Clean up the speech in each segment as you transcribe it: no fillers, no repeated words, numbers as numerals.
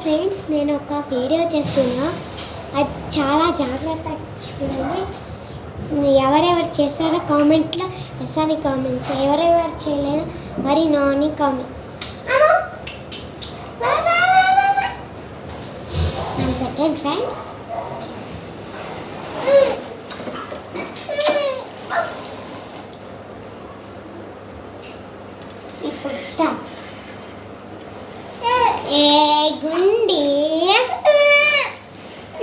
Friends, నేను ఒక video చేస్తున్నా. అది చాలా జాగ్రత్తగా చూడండి. ఎవరెవరు చేస్తారో కామెంట్లో ఎస్ అని కామెంట్ చేయండి. ఎవరెవరు చేయలేదో మరి నో అని కామెంట్. సెకండ్ ఫ్రెండ్ ఇప్పుడు స్టార్ట్. ఏ గుండి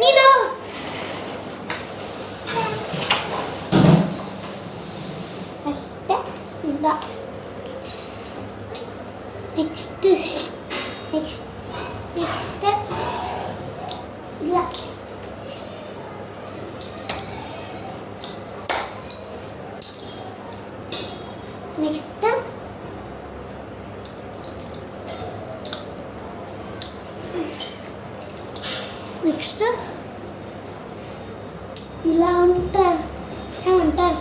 నేను ఫస్ట్ ఇలా నెక్స్ట్ స్టెప్స్ ఇలా నెక్స్ట్ ఇలా ఉంటారు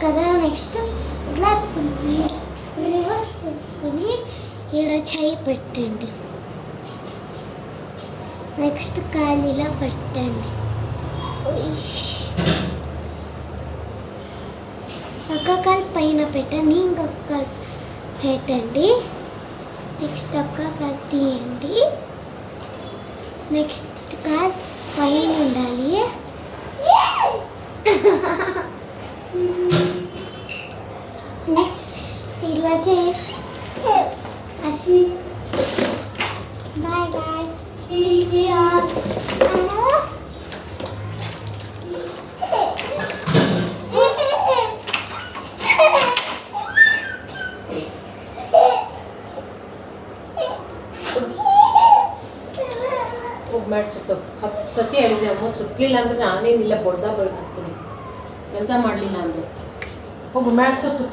కదా. నెక్స్ట్ ఇలా రివర్స్ తీసుకుని ఇక్కడ చేయి పెట్టండి. నెక్స్ట్ కాలు ఇలా పెట్టండి. ఒక కాలు పైన పెట్టండి, ఇంకొక కాలు పెట్టండి. నెక్స్ట్ ఒక కాలు తీయండి. నెక్స్ట్ కాలు పైన ఉండాలి. నెక్స్ట్ ఇలా చేసి బాయ్ గాయ్స్. ಮ್ಯಾಟ್ ಸುತ್ತೋದು 10 ಸತಿ ಹೇಳಿದೆ ಅಮ್ಮ. ಸುತ್ತಲಿಲ್ಲ ಅಂದರೆ ನಾನೇನಿಲ್ಲ ಬಡ್ದ ಬೆಳೆಸ್ತೀನಿ. ಕೆಲಸ ಮಾಡಲಿಲ್ಲ ಅಂದರೆ ಹೋಗು ಮ್ಯಾಟ್ ಸುತ್ತು.